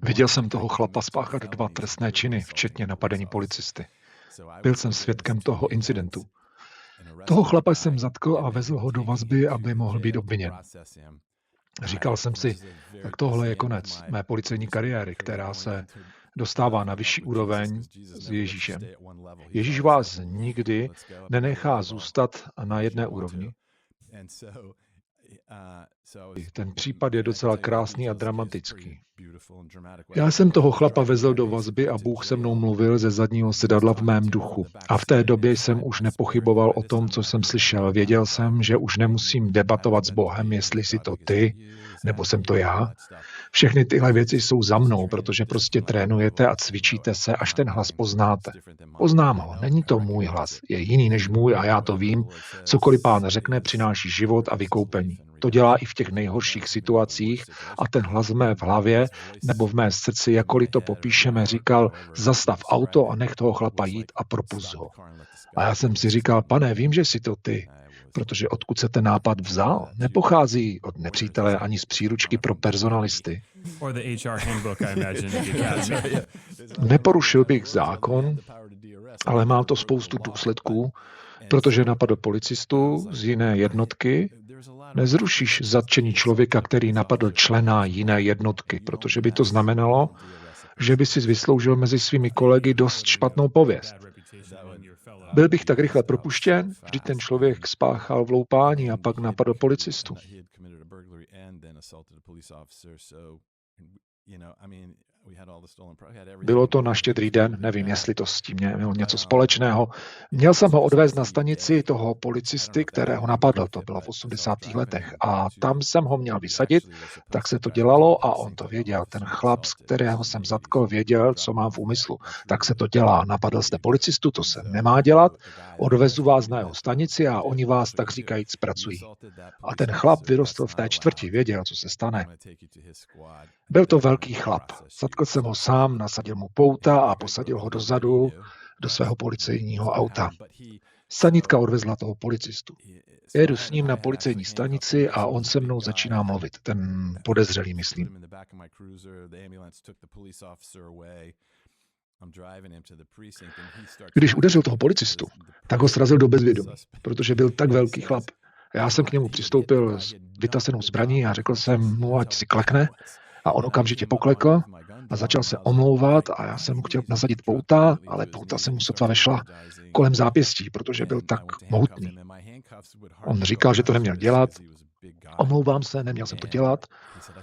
Viděl jsem toho chlapa spáchat 2 trestné činy, včetně napadení policisty. Byl jsem svědkem toho incidentu. Toho chlapa jsem zatkl a vezl ho do vazby, aby mohl být obviněn. Říkal jsem si, tak tohle je konec mé policejní kariéry, která se dostává na vyšší úroveň s Ježíšem. Ježíš vás nikdy nenechá zůstat na jedné úrovni. Ten případ je docela krásný a dramatický. Já jsem toho chlapa vezl do vazby a Bůh se mnou mluvil ze zadního sedadla v mém duchu. A v té době jsem už nepochyboval o tom, co jsem slyšel. Věděl jsem, že už nemusím debatovat s Bohem, jestli jsi to ty, nebo jsem to já. Všechny tyhle věci jsou za mnou, protože prostě trénujete a cvičíte se, až ten hlas poznáte. Poznám ho, není to můj hlas, je jiný než můj a já to vím. Cokoliv Pán řekne, přináší život a vykoupení. To dělá i v těch nejhorších situacích a ten hlas v mé hlavě nebo v mé srdci, jakkoliv to popíšeme, říkal, zastav auto a nech toho chlapa jít a propust ho. A já jsem si říkal, Pane, vím, že jsi to ty, protože odkud se ten nápad vzal, nepochází od nepřítele ani z příručky pro personalisty. Neporušil bych zákon, ale má to spoustu důsledků, protože napadl policistu z jiné jednotky. Nezrušíš zatčení člověka, který napadl člena jiné jednotky, protože by to znamenalo, že by si vysloužil mezi svými kolegy dost špatnou pověst. Byl bych tak rychle propuštěn, vždyť ten člověk spáchal vloupání a pak napadl policistu. Bylo to na Štědrý den, nevím, jestli to s tím mělo něco společného. Měl jsem ho odvést na stanici toho policisty, kterého napadl, to bylo v 80. letech. A tam jsem ho měl vysadit, tak se to dělalo a on to věděl. Ten chlap, z kterého jsem zatkl, věděl, co mám v úmyslu. Tak se to dělá. Napadl jste policistu, to se nemá dělat. Odvezu vás na jeho stanici a oni vás, tak říkajíc, zpracují. A ten chlap vyrostl v té čtvrti, věděl, co se stane. Byl to velký chlap. Zatkl jsem ho sám, nasadil mu pouta a posadil ho dozadu do svého policejního auta. Sanitka odvezla toho policistu. Jedu s ním na policejní stanici a on se mnou začíná mluvit. Ten podezřelý, myslím. Když udeřil toho policistu, tak ho srazil do bezvědomí, protože byl tak velký chlap. Já jsem k němu přistoupil s vytasenou zbraní a řekl jsem mu, ať si klekne. A on okamžitě poklekl a začal se omlouvat a já jsem mu chtěl nasadit pouta, ale pouta se mu sotva vešla kolem zápěstí, protože byl tak mohutný. On říkal, že to neměl dělat. Omlouvám se, neměl jsem to dělat.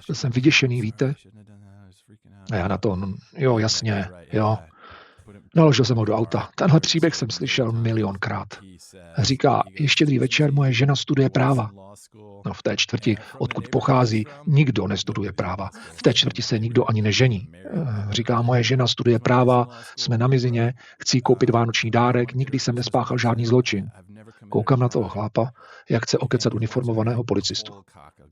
Byl jsem vyděšený, víte. A já na to, jo, jasně, jo. Naložil jsem ho do auta. Tenhle příběh jsem slyšel milionkrát. Říká, je Štědrý večer, moje žena studuje práva. No, v té čtvrti, odkud pochází, nikdo nestuduje práva. V té čtvrti se nikdo ani nežení. Říká, moje žena studuje práva, jsme na mizině, chci jí koupit vánoční dárek, nikdy jsem nespáchal žádný zločin. Koukám na toho chlápa, jak chce okecat uniformovaného policistu.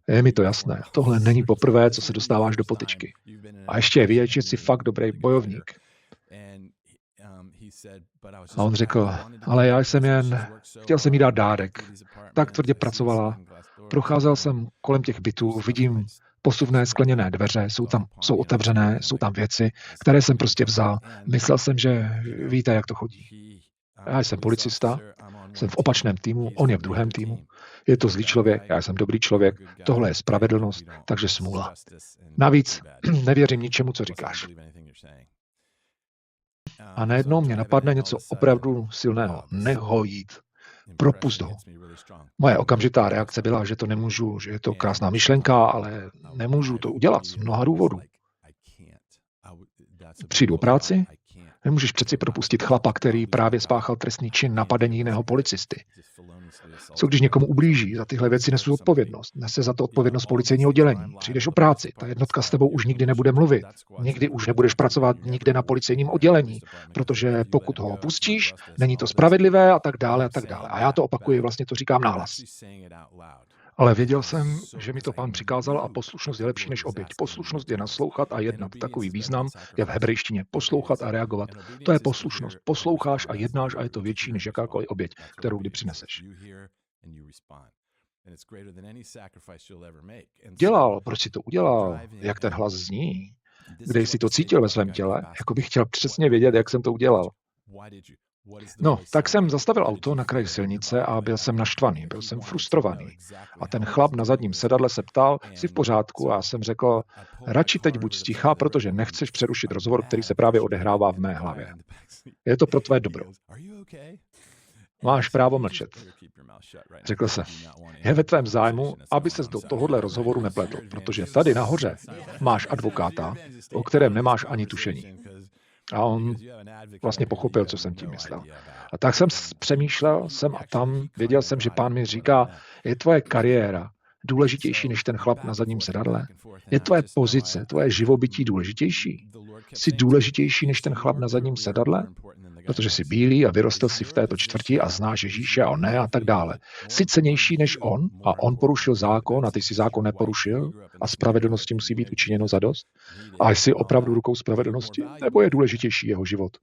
Je mi to jasné, tohle není poprvé, co se dostáváš do potyčky. A ještě je vidět, že jsi fakt dobrý bojovník. A on řekl, ale já jsem chtěl jsem jí dát dárek. Tak tvrdě pracovala. Procházel jsem kolem těch bytů, vidím posuvné skleněné dveře, jsou otevřené, jsou tam věci, které jsem prostě vzal. Myslel jsem, že víte, jak to chodí. Já jsem policista, jsem v opačném týmu, on je v druhém týmu. Je to zlý člověk, já jsem dobrý člověk, tohle je spravedlnost, takže smůla. Navíc nevěřím ničemu, co říkáš. A najednou mě napadne něco opravdu silného. Nech ho jít. Propust ho. Moje okamžitá reakce byla, že to nemůžu, že je to krásná myšlenka, ale nemůžu to udělat z mnoha důvodů. Přijdu o práci? Nemůžeš přeci propustit chlapa, který právě spáchal trestný čin napadení jiného policisty. Co když někomu ublíží? Za tyhle věci nesu odpovědnost. Nese za to odpovědnost policejního oddělení. Přijdeš o práci, ta jednotka s tebou už nikdy nebude mluvit. Nikdy už nebudeš pracovat nikde na policejním oddělení, protože pokud ho opustíš, není to spravedlivé a tak dále a tak dále. A já to opakuji, vlastně to říkám nahlas. Ale věděl jsem, že mi to Pán přikázal a poslušnost je lepší než oběť. Poslušnost je naslouchat a jednat. Takový význam je v hebrejštině. Poslouchat a reagovat. To je poslušnost. Posloucháš a jednáš a je to větší než jakákoliv oběť, kterou kdy přineseš. Dělal, proč si to udělal, jak ten hlas zní. kde jsi to cítil ve svém těle, jako bych chtěl přesně vědět, jak jsem to udělal. No, tak jsem zastavil auto na kraji silnice a byl jsem naštvaný, byl jsem frustrovaný. A ten chlap na zadním sedadle se ptal, jsi v pořádku? A já jsem řekl, radši teď buď sticha, protože nechceš přerušit rozhovor, který se právě odehrává v mé hlavě. Je to pro tvé dobro. Máš právo mlčet. Řekl jsem, je ve tvém zájmu, aby ses do tohohle rozhovoru nepletl, protože tady nahoře máš advokáta, o kterém nemáš ani tušení. A on vlastně pochopil, co jsem tím myslel. A tak jsem přemýšlel sem a tam, věděl jsem, že pán mi říká, je tvoje kariéra důležitější než ten chlap na zadním sedadle? Je tvoje pozice, tvoje živobytí důležitější? Jsi důležitější než ten chlap na zadním sedadle? Protože jsi bílý a vyrostl si v této čtvrti a znáš Ježíše a on ne a tak dále. Jsi cennější než on a on porušil zákon a ty si zákon neporušil a spravedlnosti musí být učiněno zadost? A jsi opravdu rukou spravedlnosti? Nebo je důležitější jeho život?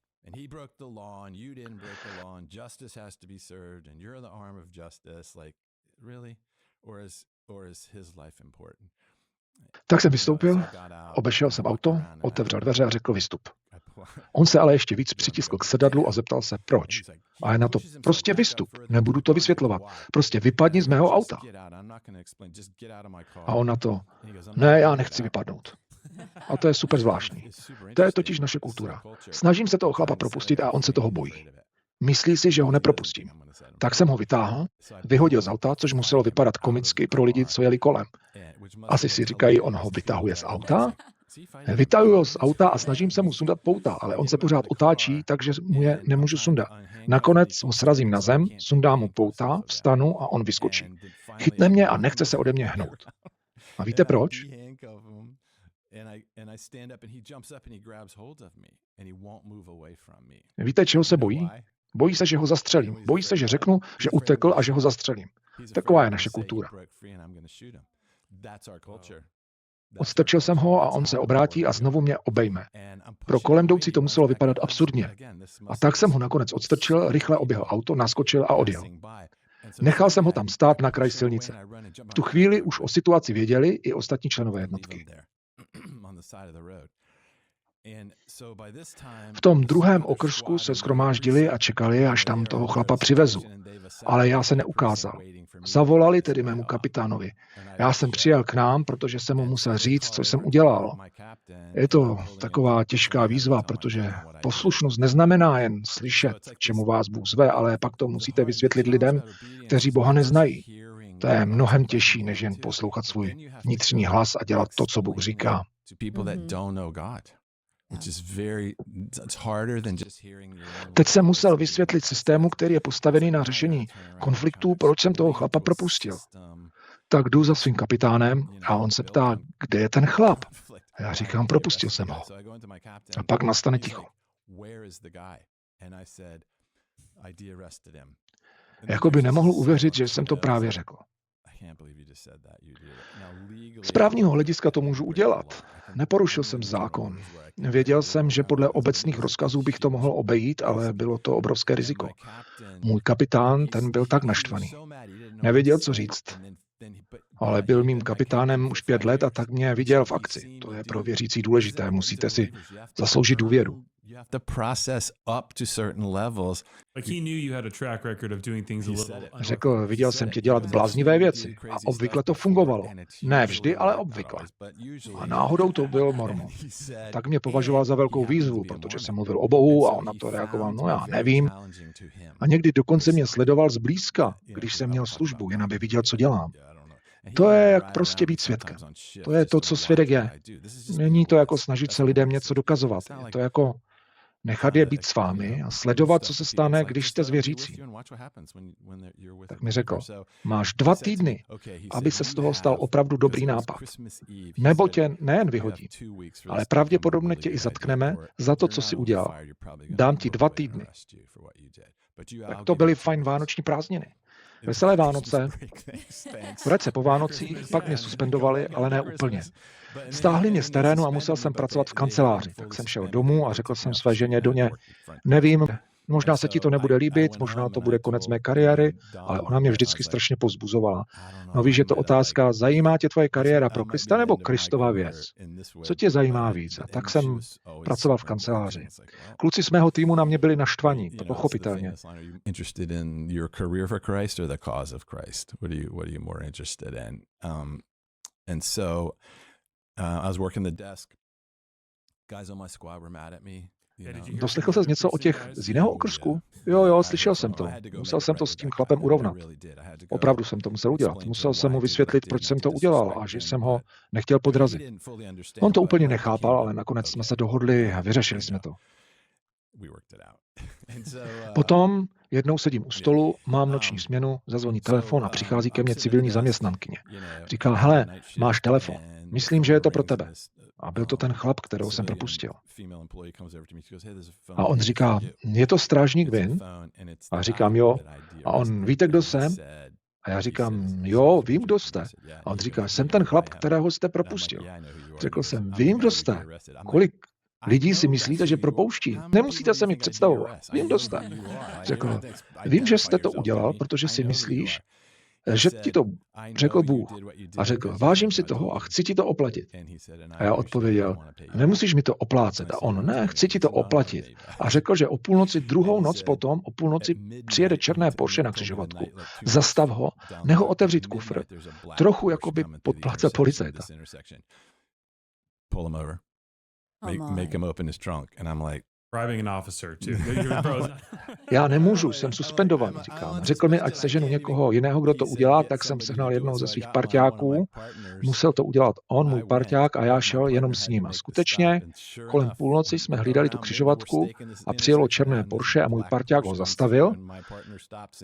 Tak jsem vystoupil, obešel jsem auto, otevřel dveře a řekl vystup. On se ale ještě víc přitiskl k sedadlu a zeptal se, proč. A je na to, prostě vystup, nebudu to vysvětlovat, prostě vypadni z mého auta. A on na to, ne, já nechci vypadnout. A to je super zvláštní. To je totiž naše kultura. Snažím se toho chlapa propustit a on se toho bojí. Myslí si, že ho nepropustím. Tak jsem ho vytáhl, vyhodil z auta, což muselo vypadat komicky pro lidi, co jeli kolem. Asi si říkají, on ho vytahuje z auta? Vytahuji ho z auta a snažím se mu sundat pouta, ale on se pořád otáčí, takže mu je nemůžu sundat. Nakonec ho srazím na zem, sundám mu pouta, vstanu a on vyskočí. Chytne mě a nechce se ode mě hnout. A víte proč? Víte, čeho se bojí? Bojí se, že ho zastřelím. Bojí se, že řeknu, že utekl a že ho zastřelím. Taková je naše kultura. Odstrčil jsem ho a on se obrátí a znovu mě obejme. Pro kolem jdoucí to muselo vypadat absurdně. A tak jsem ho nakonec odstrčil, rychle oběhl auto, naskočil a odjel. Nechal jsem ho tam stát na kraji silnice. V tu chvíli už o situaci věděli i ostatní členové jednotky. V tom druhém okrsku se shromáždili a čekali, až tam toho chlapa přivezu. Ale já se neukázal. Zavolali tedy mému kapitánovi. Já jsem přijel k nám, protože jsem mu musel říct, co jsem udělal. Je to taková těžká výzva, protože poslušnost neznamená jen slyšet, k čemu vás Bůh zve, ale pak to musíte vysvětlit lidem, kteří Boha neznají. To je mnohem těžší, než jen poslouchat svůj vnitřní hlas a dělat to, co Bůh říká. Teď jsem musel vysvětlit systému, který je postavený na řešení konfliktů, proč jsem toho chlapa propustil. Tak jdu za svým kapitánem a on se ptá, kde je ten chlap? A já říkám, propustil jsem ho. A pak nastane ticho. Jakoby nemohl uvěřit, že jsem to právě řekl. Z právního hlediska to můžu udělat. Neporušil jsem zákon. Věděl jsem, že podle obecných rozkazů bych to mohl obejít, ale bylo to obrovské riziko. Můj kapitán, ten byl tak naštvaný. Nevěděl, co říct. Ale byl mým kapitánem už 5 let a tak mě viděl v akci. To je pro věřící důležité. Musíte si zasloužit důvěru. Řekl, viděl jsem tě dělat bláznivé věci a obvykle to fungovalo. Ne vždy, ale obvykle. A náhodou to byl mormon. Tak mě považoval za velkou výzvu, protože jsem mluvil o Bohu a on na to reagoval, no já nevím. A někdy dokonce mě sledoval zblízka, když jsem měl službu, jen aby viděl, co dělám. To je jak prostě být svědkem. To je to, co svědek je. Není to jako snažit se lidem něco dokazovat. Je to jako nechat je být s vámi a sledovat, co se stane, když jste zvěřící. Tak mi řekl, máš 2 týdny, aby se z toho stal opravdu dobrý nápad. Nebo tě nejen vyhodí, ale pravděpodobně tě i zatkneme za to, co jsi udělal. Dám ti 2 týdny. Tak to byly fajn vánoční prázdniny. Veselé Vánoce. Krátce po Vánocích pak mě suspendovali, ale ne úplně. Stáhli mě z terénu a musel jsem pracovat v kanceláři. Tak jsem šel domů a řekl jsem své ženě Doně, nevím, Možná se ti to nebude líbit, možná to bude konec mé kariéry, ale ona mě vždycky strašně povzbuzovala. No víš, je to otázka, zajímá tě tvoje kariéra pro Krista nebo Kristova věc? Co tě zajímá víc? A tak jsem pracoval v kanceláři. Kluci z mého týmu na mě byli naštvaní, to pochopitelně. Doslechl ses něco o těch z jiného okrsku? Jo, slyšel jsem to. Musel jsem to s tím chlapem urovnat. Opravdu jsem to musel udělat. Musel jsem mu vysvětlit, proč jsem to udělal a že jsem ho nechtěl podrazit. On to úplně nechápal, ale nakonec jsme se dohodli a vyřešili jsme to. Potom jednou sedím u stolu, mám noční směnu, zazvoní telefon a přichází ke mně civilní zaměstnankyně. Říkal, hele, máš telefon, myslím, že je to pro tebe. A byl to ten chlap, kterého jsem propustil. A on říká, je to strážník Vin? A říkám, jo. A on, víte, kdo jsem? A já říkám, jo, vím, kdo jste. A on říká, jsem ten chlap, kterého jste propustil. Řekl jsem, vím, kdo jste. Kolik lidí si myslíte, že propouští? Nemusíte se mi představovat. Vím, kdo jste. Řekl, vím, že jste to udělal, protože si myslíš, že ti to řekl Bůh. A řekl, vážím si toho a chci ti to oplatit. A já odpověděl, nemusíš mi to oplácet. A on, ne, chci ti to oplatit. A řekl, že o půlnoci, druhou noc potom, o půlnoci přijede černé Porsche na křižovatku. Zastav ho, nech ho otevřít kufr. Trochu jakoby podplácel policajta. Make him open his trunk. And I'm like, já nemůžu, jsem suspendovaný, říkám. Řekl mi, ať seženu někoho jiného, kdo to udělá, tak jsem sehnal jednoho ze svých parťáků. Musel to udělat on, můj parťák, a já šel jenom s ním. A skutečně kolem půlnoci jsme hlídali tu křižovatku a přijelo černé Porsche a můj parťák ho zastavil.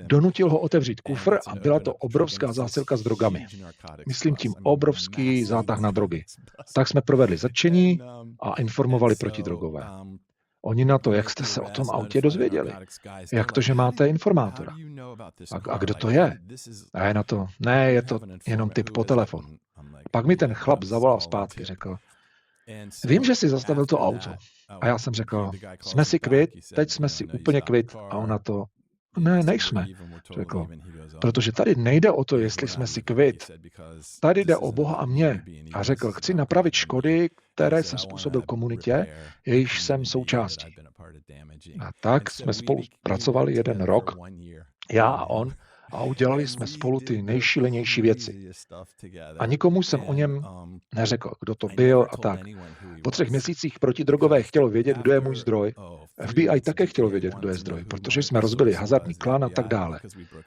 Donutil ho otevřít kufr a byla to obrovská zásilka s drogami. Myslím tím obrovský zátah na drogy. Tak jsme provedli zatčení a informovali protidrogové. Oni na to, jak jste se o tom autě dozvěděli. Jak to, že máte informátora? A kdo to je? A je na to, ne, je to jenom tip po telefonu. Pak mi ten chlap zavolal zpátky, řekl, vím, že jsi zastavil to auto. A já jsem řekl, jsme si kvit, teď jsme si úplně kvit. A on na to, ne, nejsme, řekl. Protože tady nejde o to, jestli jsme si kvit. Tady jde o Boha a mě. A řekl, chci napravit škody, které jsem způsobil komunitě, jejíž jsem součástí. A tak jsme spolu pracovali 1 rok, já a on, a udělali jsme spolu ty nejšílenější věci. A nikomu jsem o něm neřekl, kdo to byl a tak. Po 3 měsících protidrogové chtělo vědět, kdo je můj zdroj. FBI také chtělo vědět, kdo je zdroj, protože jsme rozbili hazardní klan a tak dále.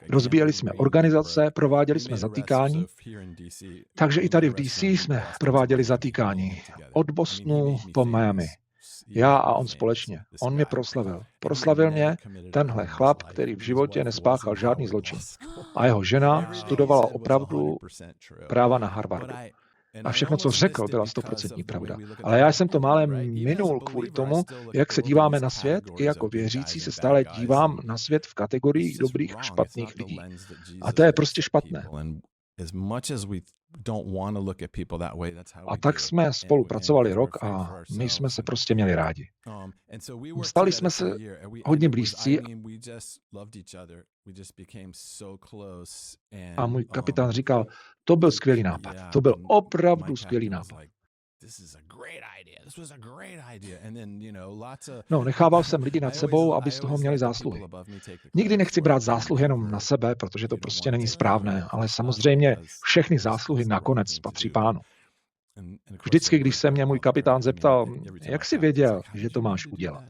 Rozbíjeli jsme organizace, prováděli jsme zatýkání, takže i tady v DC jsme prováděli zatýkání. Od Bostonu po Miami. Já a on společně. On mě proslavil. Proslavil mě tenhle chlap, který v životě nespáchal žádný zločin. A jeho žena studovala opravdu práva na Harvardu. A všechno, co řekl, byla 100% pravda. Ale já jsem to málem minul kvůli tomu, jak se díváme na svět, i jako věřící se stále dívám na svět v kategorii dobrých a špatných lidí. A to je prostě špatné. A tak jsme spolu pracovali rok a my jsme se prostě měli rádi. Stali jsme se hodně blízcí a můj kapitán říkal, to byl skvělý nápad. To byl opravdu skvělý nápad. No, nechával jsem lidi nad sebou, aby z toho měli zásluhy. Nikdy nechci brát zásluhy jenom na sebe, protože to prostě není správné, ale samozřejmě všechny zásluhy nakonec patří Pánu. Vždycky, když se mě můj kapitán zeptal, jak jsi věděl, že to máš udělat?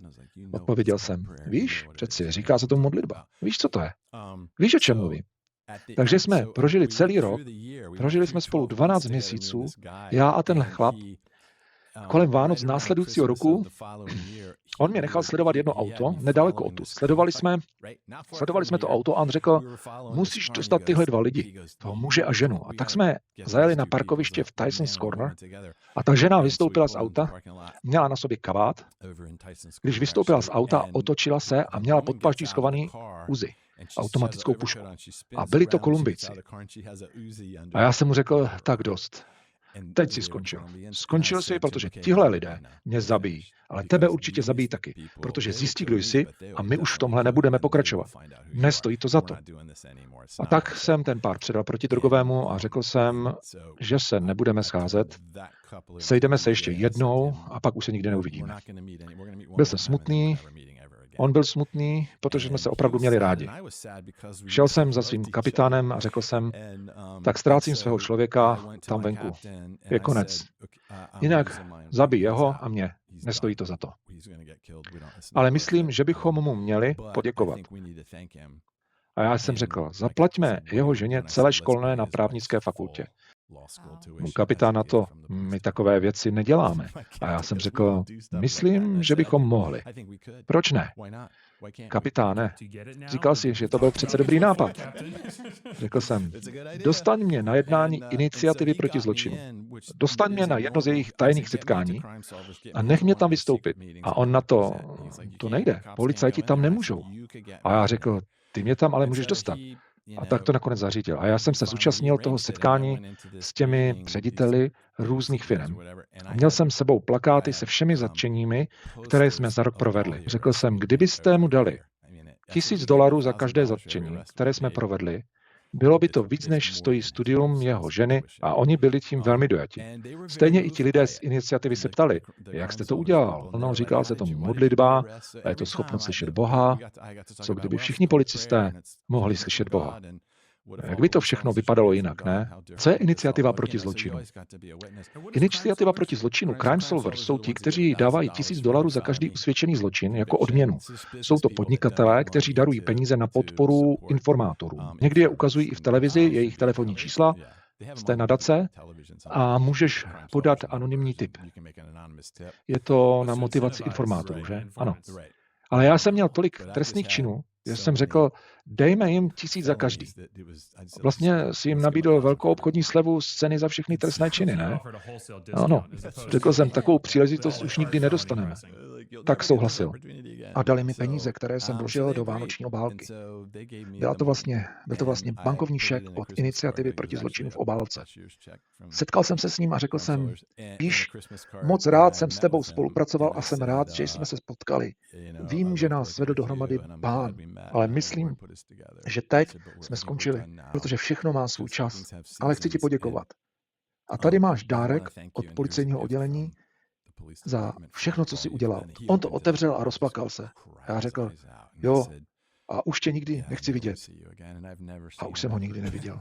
Odpověděl jsem, víš, přeci říká se tomu modlitba. Víš, co to je? Víš, o čem mluvím? Takže jsme prožili celý rok, prožili jsme spolu 12 měsíců, já a tenhle chlap. Kolem Vánoc následujícího roku on mě nechal sledovat jedno auto nedaleko odtud. Sledovali jsme to auto a on řekl, musíš dostat tyhle 2 lidi, toho muže a ženu. A tak jsme zajeli na parkoviště v Tyson's Corner a ta žena vystoupila z auta, měla na sobě kabát. Když vystoupila z auta, otočila se a měla pod paždí schovaný Uzi, automatickou pušku. A byli to Kolumbijci. A já jsem mu řekl, tak dost. teď jsi skončil. Skončil jsi, protože tihle lidé mě zabijí, ale tebe určitě zabijí taky, protože zjistí, kdo jsi a my už v tomhle nebudeme pokračovat. Nestojí to za to. A tak jsem ten pár předal protidrogovému a řekl jsem, že se nebudeme scházet, sejdeme se ještě jednou a pak už se nikdy neuvidíme. Byl jsem smutný, on byl smutný, protože jsme se opravdu měli rádi. Šel jsem za svým kapitánem a řekl jsem, tak ztrácím svého člověka tam venku. Je konec. Jinak zabij jeho a mě. Nestojí to za to. Ale myslím, že bychom mu měli poděkovat. A já jsem řekl, zaplaťme jeho ženě celé školné na právnické fakultě. Můj kapitán na to, my takové věci neděláme. A já jsem řekl, myslím, že bychom mohli. Proč ne? Kapitáne, říkal si, že to byl přece dobrý nápad. Řekl jsem, dostaň mě na jednání iniciativy proti zločinu. Dostaň mě na jedno z jejich tajných setkání a nech mě tam vystoupit. A on na to nejde. Policajti tam nemůžou. A já řekl, ty mě tam ale můžeš dostat. A tak to nakonec zařídil. A já jsem se zúčastnil toho setkání s těmi řediteli různých firm. A měl jsem s sebou plakáty se všemi zatčeními, které jsme za rok provedli. Řekl jsem, kdybyste mu dali $1000 za každé zatčení, které jsme provedli, bylo by to víc, než stojí studium jeho ženy a oni byli tím velmi dojati. Stejně i ti lidé z iniciativy se ptali, jak jste to udělal. No, říkal se tomu modlitba, a je to schopnost slyšet Boha. Co kdyby všichni policisté mohli slyšet Boha? Jak by to všechno vypadalo jinak, ne? Co je iniciativa proti zločinu? Iniciativa proti zločinu Crime Solvers jsou ti, kteří dávají $1000 za každý usvědčený zločin jako odměnu. Jsou to podnikatelé, kteří darují peníze na podporu informátorů. Někdy je ukazují i v televizi, jejich telefonní čísla, z té nadace a můžeš podat anonymní tip. Je to na motivaci informátorů, že? Ano. Ale já jsem měl tolik trestných činů, že jsem řekl, dejme jim 1000 za každý. Vlastně si jim nabídl velkou obchodní slevu z ceny za všechny trestné činy, ne? Ano, řekl jsem, takovou příležitost už nikdy nedostaneme. Tak souhlasil. A dali mi peníze, které jsem vložil do vánoční obálky. Byl to vlastně bankovní šek od iniciativy proti zločinu v obálce. Setkal jsem se s ním a řekl jsem, víš, moc rád jsem s tebou spolupracoval a jsem rád, že jsme se spotkali. Vím, že nás zvedl dohromady Pán, ale myslím, že teď jsme skončili, protože všechno má svůj čas. Ale chci ti poděkovat. A tady máš dárek od policejního oddělení za všechno, co jsi udělal. On to otevřel a rozplakal se. Já řekl, jo, a už tě nikdy nechci vidět. A už jsem ho nikdy neviděl.